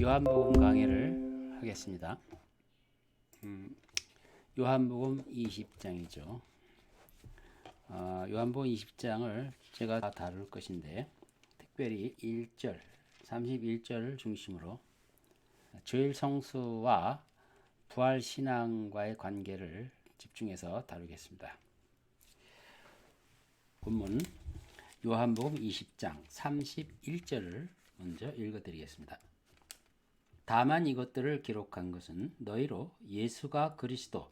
요한복음 강해를 하겠습니다. 요한복음 20장이죠. 요한복음 20장을 제가 다 다룰 것인데 특별히 1절, 31절을 중심으로 주일 성수와 부활 신앙과의 관계를 집중해서 다루겠습니다. 본문 요한복음 20장 31절을 먼저 읽어드리겠습니다. 다만 이것들을 기록한 것은 너희로 예수가 그리스도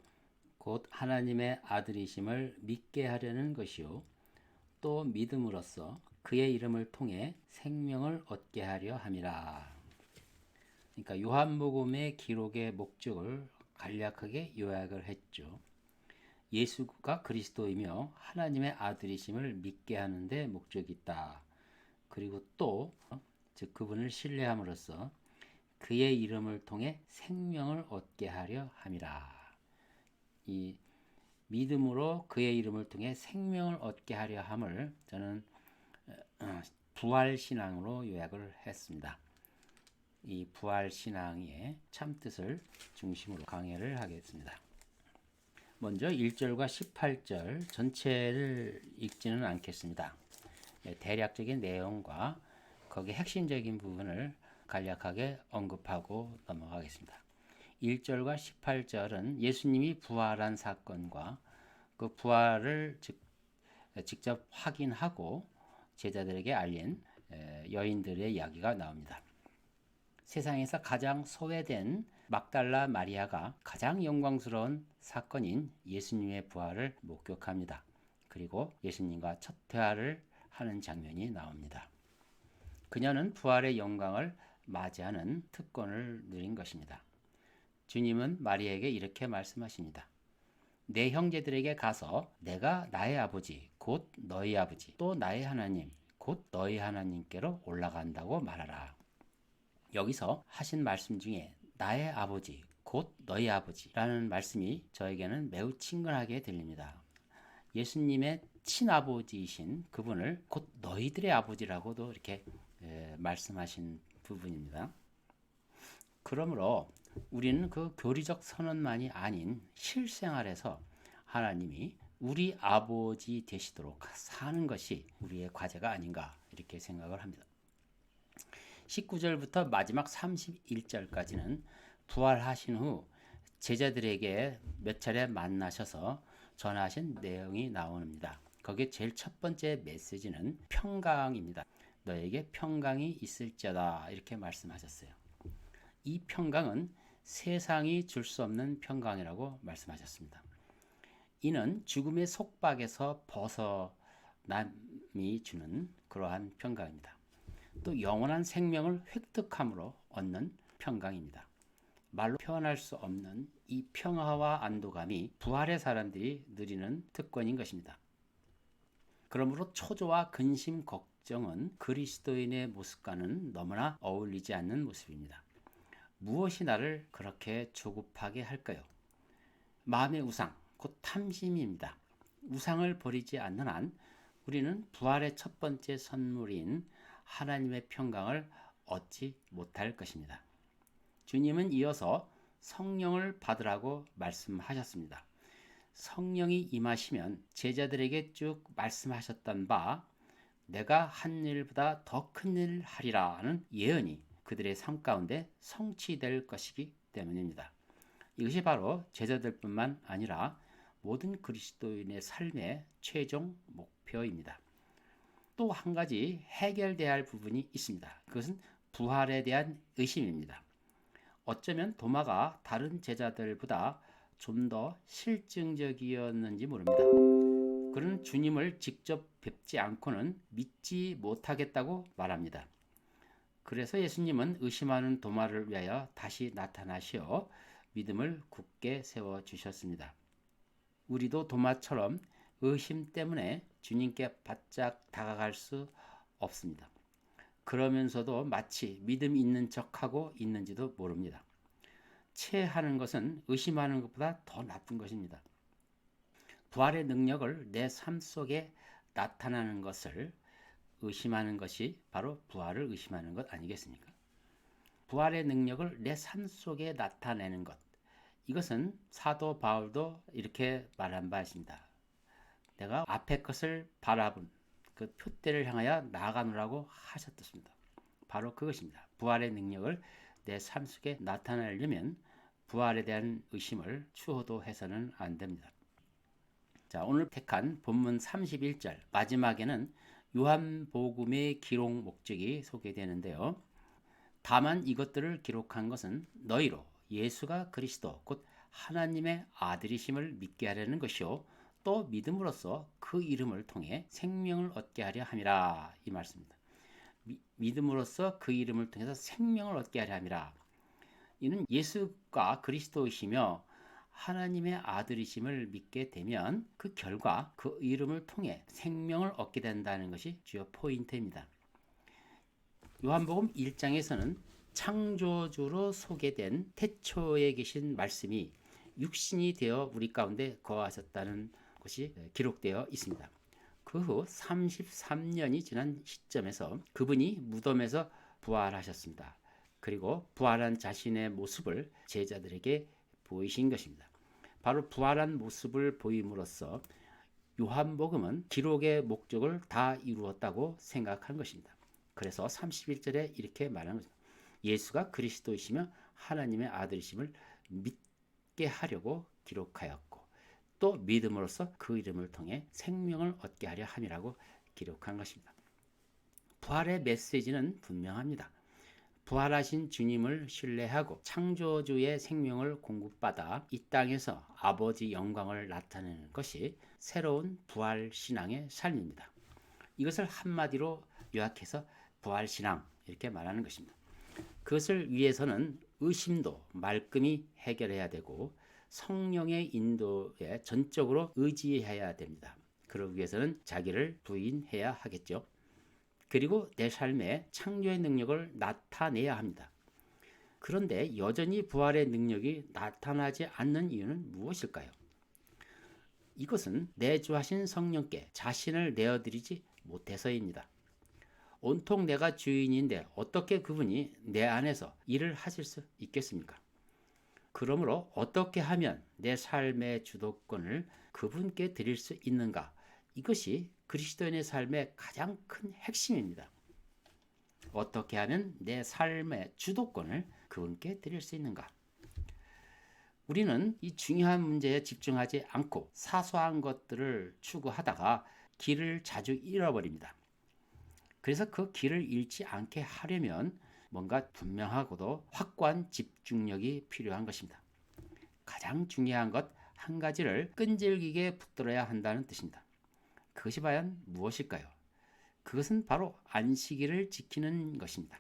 곧 하나님의 아들이심을 믿게 하려는 것이요 또 믿음으로써 그의 이름을 통해 생명을 얻게 하려 함이라. 그러니까 요한복음의 기록의 목적을 간략하게 요약을 했죠. 예수가 그리스도이며 하나님의 아들이심을 믿게 하는 데 목적이 있다. 그리고 또 즉 그분을 신뢰함으로써 그의 이름을 통해 생명을 얻게 하려 함이라. 이 믿음으로 그의 이름을 통해 생명을 얻게 하려 함을 저는 부활신앙으로 요약을 했습니다. 이 부활신앙의 참뜻을 중심으로 강해를 하겠습니다. 먼저 1절과 18절 전체를 읽지는 않겠습니다. 대략적인 내용과 거기에 핵심적인 부분을 간략하게 언급하고 넘어가겠습니다. 1절과 18절은 예수님이 부활한 사건과 그 부활을 직접 확인하고 제자들에게 알린 여인들의 이야기가 나옵니다. 세상에서 가장 소외된 막달라 마리아가 가장 영광스러운 사건인 예수님의 부활을 목격합니다. 그리고 예수님과 첫 대화를 하는 장면이 나옵니다. 그녀는 부활의 영광을 맞이하는 특권을 누린 것입니다. 주님은 마리아에게 이렇게 말씀하십니다. 내 형제들에게 가서 내가 나의 아버지 곧 너희 아버지 또 나의 하나님 곧 너희 하나님께로 올라간다고 말하라. 여기서 하신 말씀 중에 나의 아버지 곧 너희 아버지라는 말씀이 저에게는 매우 친근하게 들립니다. 예수님의 친아버지이신 그분을 곧 너희들의 아버지라고도 이렇게 말씀하신 부분입니다. 그러므로 우리는 그 교리적 선언만이 아닌 실생활에서 하나님이 우리 아버지 되시도록 사는 것이 우리의 과제가 아닌가 이렇게 생각을 합니다. 19절부터 마지막 31절까지는 부활하신 후 제자들에게 몇 차례 만나셔서 전하신 내용이 나옵니다. 거기에 제일 첫 번째 메시지는 평강입니다. 너에게 평강이 있을지어다 이렇게 말씀하셨어요. 이 평강은 세상이 줄 수 없는 평강이라고 말씀하셨습니다. 이는 죽음의 속박에서 벗어남이 주는 그러한 평강입니다. 또 영원한 생명을 획득함으로 얻는 평강입니다. 말로 표현할 수 없는 이 평화와 안도감이 부활의 사람들이 누리는 특권인 것입니다. 그러므로 초조와 근심, 걱정은 그리스도인의 모습과는 너무나 어울리지 않는 모습입니다. 무엇이 나를 그렇게 조급하게 할까요? 마음의 우상, 곧 탐심입니다. 우상을 버리지 않는 한 우리는 부활의 첫 번째 선물인 하나님의 평강을 얻지 못할 것입니다. 주님은 이어서 성령을 받으라고 말씀하셨습니다. 성령이 임하시면 제자들에게 쭉 말씀하셨던 바 내가 한 일보다 더 큰 일 하리라는 예언이 그들의 삶 가운데 성취될 것이기 때문입니다. 이것이 바로 제자들뿐만 아니라 모든 그리스도인의 삶의 최종 목표입니다. 또 한 가지 해결돼야 할 부분이 있습니다. 그것은 부활에 대한 의심입니다. 어쩌면 도마가 다른 제자들보다 좀 더 실증적이었는지 모릅니다. 그는 주님을 직접 뵙지 않고는 믿지 못하겠다고 말합니다. 그래서 예수님은 의심하는 도마를 위하여 다시 나타나시어 믿음을 굳게 세워주셨습니다. 우리도 도마처럼 의심 때문에 주님께 바짝 다가갈 수 없습니다. 그러면서도 마치 믿음 있는 척하고 있는지도 모릅니다. 체하는 것은 의심하는 것보다 더 나쁜 것입니다. 부활의 능력을 내 삶 속에 나타나는 것을 의심하는 것이 바로 부활을 의심하는 것 아니겠습니까? 부활의 능력을 내 삶 속에 나타내는 것. 이것은 사도 바울도 이렇게 말한 바 있습니다. 내가 앞의 것을 바라본 그 표대를 향하여 나아가노라고 하셨습니다. 바로 그것입니다. 부활의 능력을 내 삶 속에 나타내려면 부활에 대한 의심을 추호도 해서는 안 됩니다. 자, 오늘 택한 본문 31절 마지막에는 요한복음의 기록 목적이 소개되는데요. 다만 이것들을 기록한 것은 너희로 예수가 그리스도 곧 하나님의 아들이심을 믿게 하려는 것이요 또 믿음으로써 그 이름을 통해 생명을 얻게 하려 함이라. 이 말씀입니다. 믿음으로써 그 이름을 통해서 생명을 얻게 하려 함이라. 이는 예수가 그리스도이시며 하나님의 아들이심을 믿게 되면 그 결과 그 이름을 통해 생명을 얻게 된다는 것이 주요 포인트입니다. 요한복음 1장에서는 창조주로 소개된 태초에 계신 말씀이 육신이 되어 우리 가운데 거하셨다는 것이 기록되어 있습니다. 그 후 33년이 지난 시점에서 그분이 무덤에서 부활하셨습니다. 그리고 부활한 자신의 모습을 제자들에게 보이신 것입니다. 바로 부활한 모습을 보임으로써 요한복음은 기록의 목적을 다 이루었다고 생각한 것입니다. 그래서 31절에 이렇게 말하는 것입니다. 예수가 그리스도이시며 하나님의 아들이심을 믿게 하려고 기록하였고 또 믿음으로써 그 이름을 통해 생명을 얻게 하려 함이라고 기록한 것입니다. 부활의 메시지는 분명합니다. 부활하신 주님을 신뢰하고 창조주의 생명을 공급받아 이 땅에서 아버지 영광을 나타내는 것이 새로운 부활 신앙의 삶입니다. 이것을 한마디로 요약해서 부활 신앙 이렇게 말하는 것입니다. 그것을 위해서는 의심도 말끔히 해결해야 되고 성령의 인도에 전적으로 의지해야 됩니다. 그러기 위해서는 자기를 부인해야 하겠죠. 그리고 내 삶에 창조의 능력을 나타내야 합니다. 그런데 여전히 부활의 능력이 나타나지 않는 이유는 무엇일까요? 이것은 내주하신 성령께 자신을 내어드리지 못해서입니다. 온통 내가 주인인데 어떻게 그분이 내 안에서 일을 하실 수 있겠습니까? 그러므로 어떻게 하면 내 삶의 주도권을 그분께 드릴 수 있는가? 이것이 그리스도인의 삶의 가장 큰 핵심입니다. 어떻게 하면 내 삶의 주도권을 그분께 드릴 수 있는가? 우리는 이 중요한 문제에 집중하지 않고 사소한 것들을 추구하다가 길을 자주 잃어버립니다. 그래서 그 길을 잃지 않게 하려면 뭔가 분명하고도 확고한 집중력이 필요한 것입니다. 가장 중요한 것 한 가지를 끈질기게 붙들어야 한다는 뜻입니다. 그것이 과연 무엇일까요? 그것은 바로 안식일을 지키는 것입니다.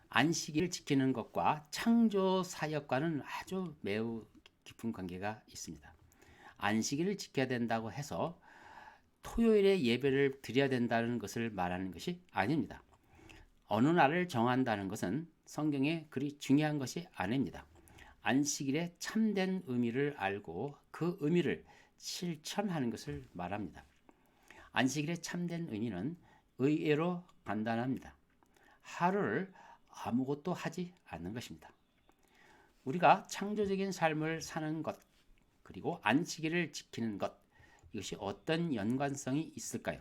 안식일을 지키는 것과 창조 사역과는 아주 매우 깊은 관계가 있습니다. 안식일을 지켜야 된다고 해서 토요일에 예배를 드려야 된다는 것을 말하는 것이 아닙니다. 어느 날을 정한다는 것은 성경에 그리 중요한 것이 아닙니다. 안식일의 참된 의미를 알고 그 의미를 실천하는 것을 말합니다. 안식일의 참된 의미는 의외로 간단합니다. 하루를 아무것도 하지 않는 것입니다. 우리가 창조적인 삶을 사는 것, 그리고 안식일을 지키는 것, 이것이 어떤 연관성이 있을까요?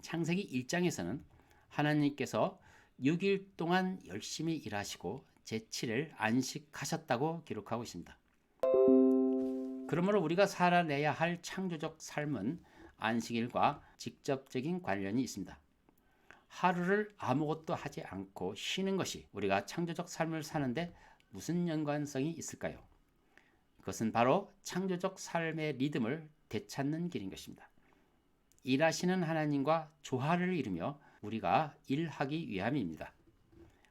창세기 1장에서는 하나님께서 6일 동안 열심히 일하시고 제7일 안식하셨다고 기록하고 있습니다. 그러므로 우리가 살아내야 할 창조적 삶은 안식일과 직접적인 관련이 있습니다. 하루를 아무것도 하지 않고 쉬는 것이 우리가 창조적 삶을 사는데 무슨 연관성이 있을까요? 그것은 바로 창조적 삶의 리듬을 되찾는 길인 것입니다. 일하시는 하나님과 조화를 이루며 우리가 일하기 위함입니다.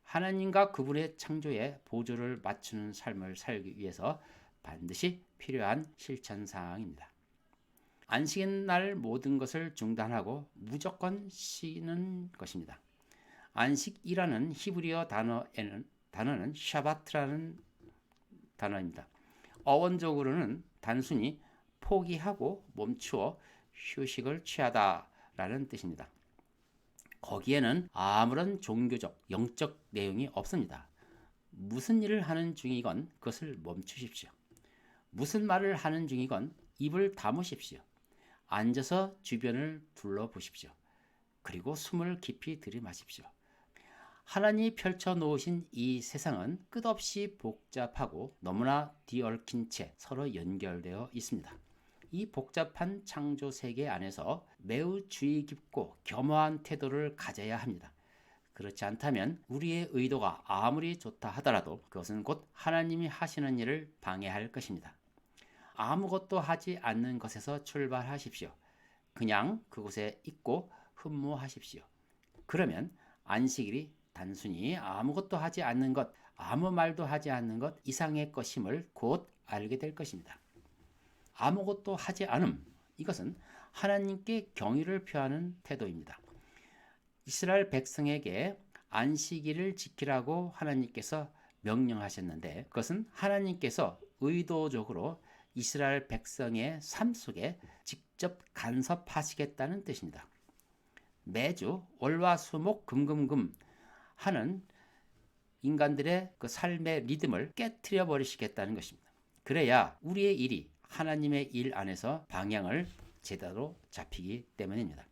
하나님과 그분의 창조에 보조를 맞추는 삶을 살기 위해서 반드시 필요한 실천사항입니다. 안식일 날 모든 것을 중단하고 무조건 쉬는 것입니다. 안식이라는 히브리어 단어는 샤바트라는 단어입니다. 어원적으로는 단순히 포기하고 멈추어 휴식을 취하다라는 뜻입니다. 거기에는 아무런 종교적, 영적 내용이 없습니다. 무슨 일을 하는 중이건 그것을 멈추십시오. 무슨 말을 하는 중이건 입을 다무십시오. 앉아서 주변을 둘러보십시오. 그리고 숨을 깊이 들이마십시오. 하나님이 펼쳐놓으신 이 세상은 끝없이 복잡하고 너무나 뒤얽힌 채 서로 연결되어 있습니다. 이 복잡한 창조 세계 안에서 매우 주의 깊고 겸허한 태도를 가져야 합니다. 그렇지 않다면 우리의 의도가 아무리 좋다 하더라도 그것은 곧 하나님이 하시는 일을 방해할 것입니다. 아무것도 하지 않는 것에서 출발하십시오. 그냥 그곳에 있고 흠모하십시오. 그러면 안식일이 단순히 아무것도 하지 않는 것, 아무 말도 하지 않는 것 이상의 것임을 곧 알게 될 것입니다. 아무것도 하지 않음, 이것은 하나님께 경의를 표하는 태도입니다. 이스라엘 백성에게 안식일을 지키라고 하나님께서 명령하셨는데 그것은 하나님께서 의도적으로 이스라엘 백성의 삶 속에 직접 간섭하시겠다는 뜻입니다. 매주 월화수목 금금금 하는 인간들의 그 삶의 리듬을 깨트려 버리시겠다는 것입니다. 그래야 우리의 일이 하나님의 일 안에서 방향을 제대로 잡히기 때문입니다.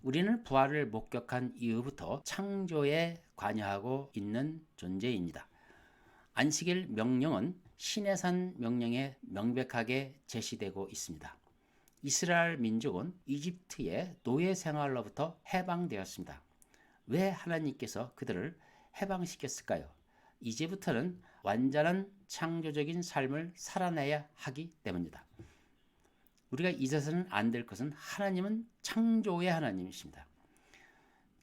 우리는 부활을 목격한 이후부터 창조에 관여하고 있는 존재입니다. 안식일 명령은 시내산 명령에 명백하게 제시되고 있습니다. 이스라엘 민족은 이집트의 노예 생활로부터 해방되었습니다. 왜 하나님께서 그들을 해방시켰을까요? 이제부터는 완전한 창조적인 삶을 살아내야 하기 때문입니다. 우리가 잊어서는 안 될 것은 하나님은 창조의 하나님이십니다.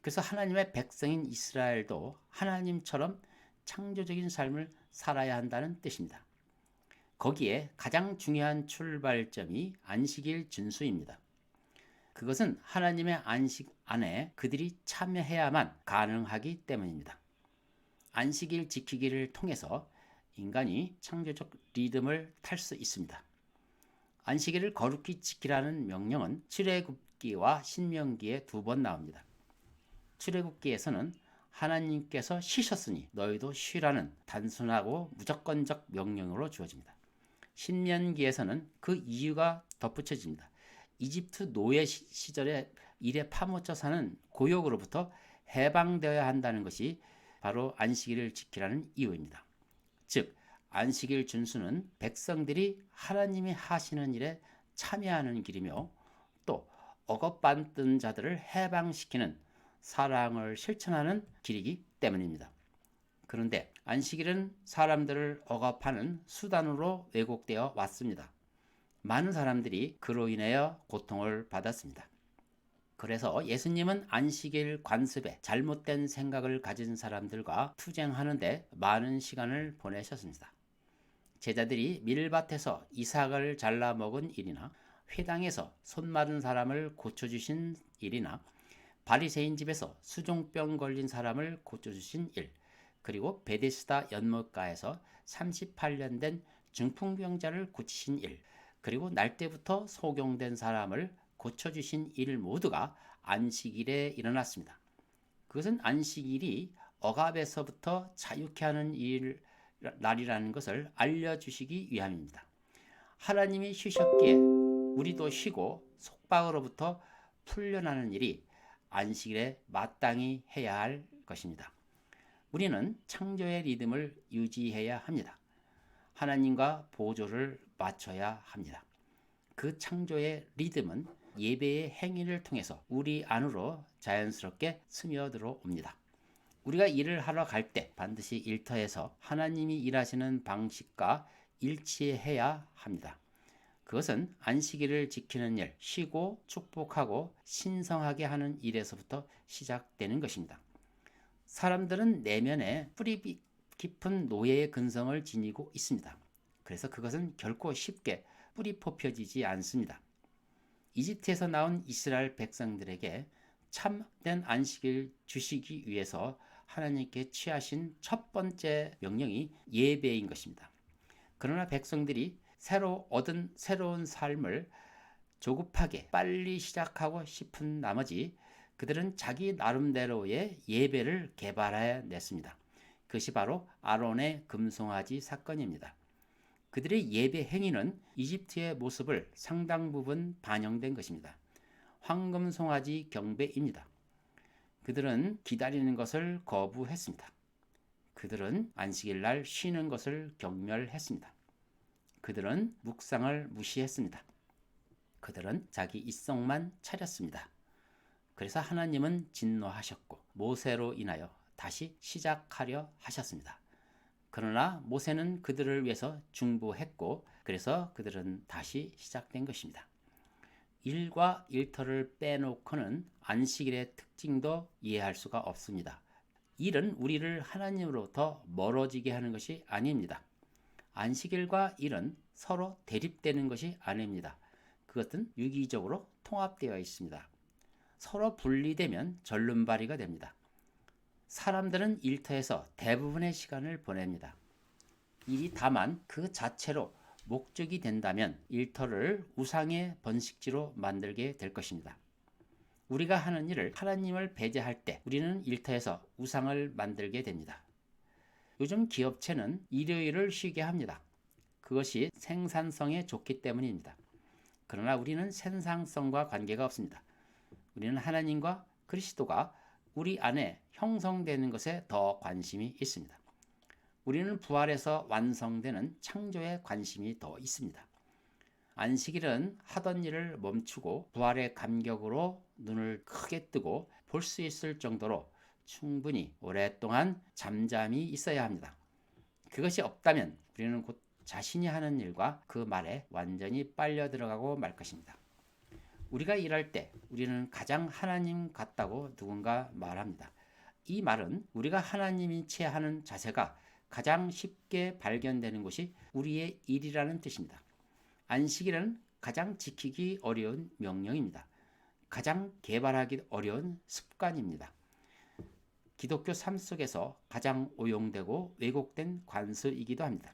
그래서 하나님의 백성인 이스라엘도 하나님처럼 창조적인 삶을 살아야 한다는 뜻입니다. 거기에 가장 중요한 출발점이 안식일 준수입니다. 그것은 하나님의 안식 안에 그들이 참여해야만 가능하기 때문입니다. 안식일 지키기를 통해서 인간이 창조적 리듬을 탈 수 있습니다. 안식일을 거룩히 지키라는 명령은 출애굽기와 신명기에 2번 나옵니다. 출애굽기에서는 하나님께서 쉬셨으니 너희도 쉬라는 단순하고 무조건적 명령으로 주어집니다. 신명기에서는 그 이유가 덧붙여집니다. 이집트 노예 시절에 일에 파묻혀 사는 고역으로부터 해방되어야 한다는 것이 바로 안식일을 지키라는 이유입니다. 즉 안식일 준수는 백성들이 하나님이 하시는 일에 참여하는 길이며 또 억압받던 자들을 해방시키는 사랑을 실천하는 길이기 때문입니다. 그런데 안식일은 사람들을 억압하는 수단으로 왜곡되어 왔습니다. 많은 사람들이 그로 인하여 고통을 받았습니다. 그래서 예수님은 안식일 관습에 잘못된 생각을 가진 사람들과 투쟁하는데 많은 시간을 보내셨습니다. 제자들이 밀밭에서 이삭을 잘라 먹은 일이나 회당에서 손 마른 사람을 고쳐주신 일이나 바리새인 집에서 수종병 걸린 사람을 고쳐주신 일, 그리고 베데스다 연못가에서 38년 된 중풍병자를 고치신 일, 그리고 날때부터 소경된 사람을 고쳐주신 일 모두가 안식일에 일어났습니다. 그것은 안식일이 억압에서부터 자유케 하는 날이라는 것을 알려주시기 위함입니다. 하나님이 쉬셨기에 우리도 쉬고 속박으로부터 풀려나는 일이 안식일에 마땅히 해야 할 것입니다. 우리는 창조의 리듬을 유지해야 합니다. 하나님과 보조를 맞춰야 합니다. 그 창조의 리듬은 예배의 행위를 통해서 우리 안으로 자연스럽게 스며들어옵니다. 우리가 일을 하러 갈 때 반드시 일터에서 하나님이 일하시는 방식과 일치해야 합니다. 그것은 안식일을 지키는 일, 쉬고 축복하고 신성하게 하는 일에서부터 시작되는 것입니다. 사람들은 내면에 뿌리 깊은 노예의 근성을 지니고 있습니다. 그래서 그것은 결코 쉽게 뿌리 뽑혀지지 않습니다. 이집트에서 나온 이스라엘 백성들에게 참된 안식일 주시기 위해서 하나님께 취하신 첫 번째 명령이 예배인 것입니다. 그러나 백성들이 새로 얻은 새로운 삶을 조급하게 빨리 시작하고 싶은 나머지 그들은 자기 나름대로의 예배를 개발해냈습니다. 그것이 바로 아론의 금송아지 사건입니다. 그들의 예배 행위는 이집트의 모습을 상당 부분 반영된 것입니다. 황금송아지 경배입니다. 그들은 기다리는 것을 거부했습니다. 그들은 안식일 날 쉬는 것을 경멸했습니다. 그들은 묵상을 무시했습니다. 그들은 자기 이성만 차렸습니다. 그래서 하나님은 진노하셨고 모세로 인하여 다시 시작하려 하셨습니다. 그러나 모세는 그들을 위해서 중보했고 그래서 그들은 다시 시작된 것입니다. 일과 일터를 빼놓고는 안식일의 특징도 이해할 수가 없습니다. 일은 우리를 하나님으로부터 멀어지게 하는 것이 아닙니다. 안식일과 일은 서로 대립되는 것이 아닙니다. 그것은 유기적으로 통합되어 있습니다. 서로 분리되면 절름발이가 됩니다. 사람들은 일터에서 대부분의 시간을 보냅니다. 일이 다만 그 자체로 목적이 된다면 일터를 우상의 번식지로 만들게 될 것입니다. 우리가 하는 일을 하나님을 배제할 때 우리는 일터에서 우상을 만들게 됩니다. 요즘 기업체는 일요일을 쉬게 합니다. 그것이 생산성에 좋기 때문입니다. 그러나 우리는 생산성과 관계가 없습니다. 우리는 하나님과 그리스도가 우리 안에 형성되는 것에 더 관심이 있습니다. 우리는 부활에서 완성되는 창조에 관심이 더 있습니다. 안식일은 하던 일을 멈추고 부활의 감격으로 눈을 크게 뜨고 볼 수 있을 정도로 충분히 오랫동안 잠잠히 있어야 합니다. 그것이 없다면 우리는 곧 자신이 하는 일과 그 말에 완전히 빨려 들어가고 말 것입니다. 우리가 일할 때 우리는 가장 하나님 같다고 누군가 말합니다. 이 말은 우리가 하나님이 취하는 자세가 가장 쉽게 발견되는 것이 우리의 일이라는 뜻입니다. 안식일은 가장 지키기 어려운 명령입니다. 가장 개발하기 어려운 습관입니다. 기독교 삶 속에서 가장 오용되고 왜곡된 관습이기도 합니다.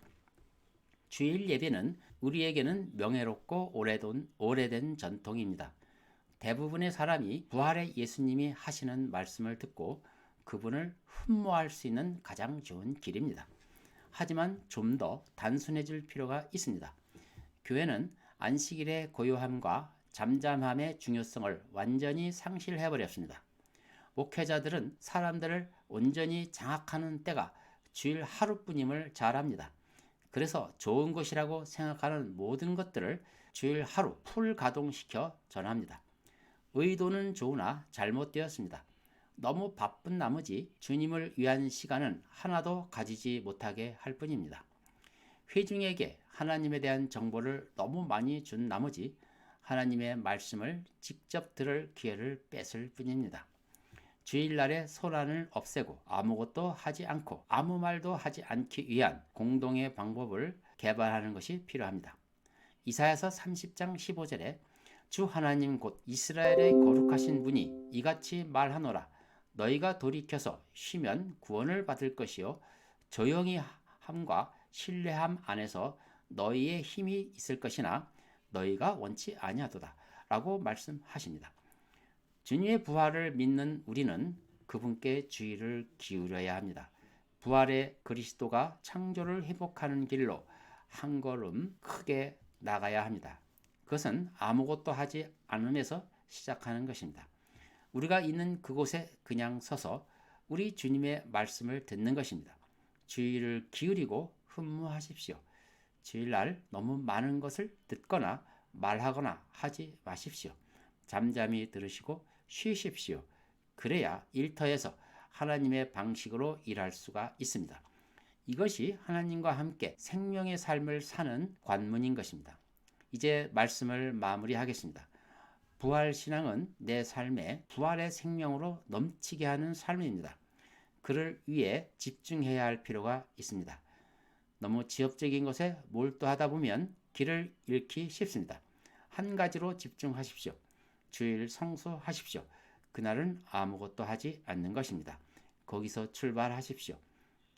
주일 예배는 우리에게는 명예롭고 오래된 전통입니다. 대부분의 사람이 부활의 예수님이 하시는 말씀을 듣고 그분을 흠모할 수 있는 가장 좋은 길입니다. 하지만 좀 더 단순해질 필요가 있습니다. 교회는 안식일의 고요함과 잠잠함의 중요성을 완전히 상실해버렸습니다. 목회자들은 사람들을 온전히 장악하는 때가 주일 하루뿐임을 잘 압니다. 그래서 좋은 것이라고 생각하는 모든 것들을 주일 하루 풀 가동시켜 전합니다. 의도는 좋으나 잘못되었습니다. 너무 바쁜 나머지 주님을 위한 시간은 하나도 가지지 못하게 할 뿐입니다. 회중에게 하나님에 대한 정보를 너무 많이 준 나머지 하나님의 말씀을 직접 들을 기회를 뺏을 뿐입니다. 주일날의 소란을 없애고 아무것도 하지 않고 아무 말도 하지 않기 위한 공동의 방법을 개발하는 것이 필요합니다. 이사야서 30장 15절에 주 하나님 곧 이스라엘의 거룩하신 분이 이같이 말하노라. 너희가 돌이켜서 쉬면 구원을 받을 것이요 조용히 함과 신뢰함 안에서 너희의 힘이 있을 것이나 너희가 원치 아니하도다 라고 말씀하십니다. 주님의 부활을 믿는 우리는 그분께 주의를 기울여야 합니다. 부활의 그리스도가 창조를 회복하는 길로 한 걸음 크게 나가야 합니다. 그것은 아무것도 하지 않으면서 시작하는 것입니다. 우리가 있는 그곳에 그냥 서서 우리 주님의 말씀을 듣는 것입니다. 주의를 기울이고 흠모하십시오. 주일날 너무 많은 것을 듣거나 말하거나 하지 마십시오. 잠잠히 들으시고 쉬십시오. 그래야 일터에서 하나님의 방식으로 일할 수가 있습니다. 이것이 하나님과 함께 생명의 삶을 사는 관문인 것입니다. 이제 말씀을 마무리하겠습니다. 부활신앙은 내 삶에 부활의 생명으로 넘치게 하는 삶입니다. 그를 위해 집중해야 할 필요가 있습니다. 너무 지엽적인 것에 몰두하다 보면 길을 잃기 쉽습니다. 한 가지로 집중하십시오. 주일 성수하십시오. 그날은 아무것도 하지 않는 것입니다. 거기서 출발하십시오.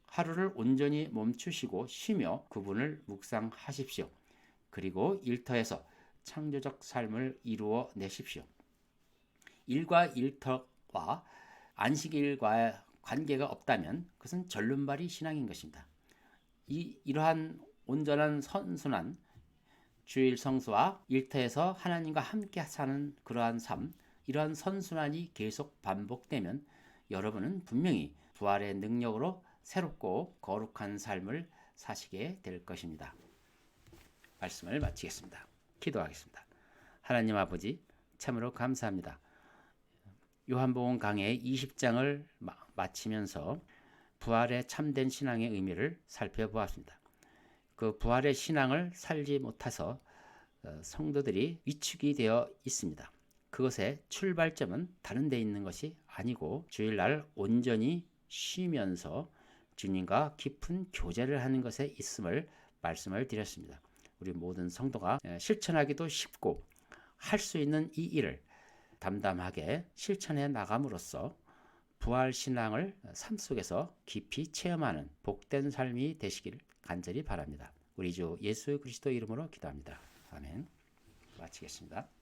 하루를 온전히 멈추시고 쉬며 그분을 묵상하십시오. 그리고 일터에서 창조적 삶을 이루어 내십시오. 일과 일터 신앙과 안식일과 관계가 없다면 그것은 절름발이 신앙인 것입니다. 이러한 온전한 선순환, 주일 성수와 일터에서 하나님과 함께 사는 그러한 삶, 이러한 선순환이 계속 반복되면 여러분은 분명히 부활의 능력으로 새롭고 거룩한 삶을 사시게 될 것입니다. 말씀을 마치겠습니다. 기도하겠습니다. 하나님 아버지, 참으로 감사합니다. 요한복음 강해 20장을 마치면서 부활의 참된 신앙의 의미를 살펴보았습니다. 그 부활의 신앙을 살지 못해서 성도들이 위축이 되어 있습니다. 그것의 출발점은 다른 데 있는 것이 아니고 주일날 온전히 쉬면서 주님과 깊은 교제를 하는 것에 있음을 말씀을 드렸습니다. 우리 모든 성도가 실천하기도 쉽고 할 수 있는 이 일을 담담하게 실천해 나감으로써 부활 신앙을 삶 속에서 깊이 체험하는 복된 삶이 되시길 간절히 바랍니다. 우리 주 예수 그리스도 이름으로 기도합니다. 아멘. 마치겠습니다.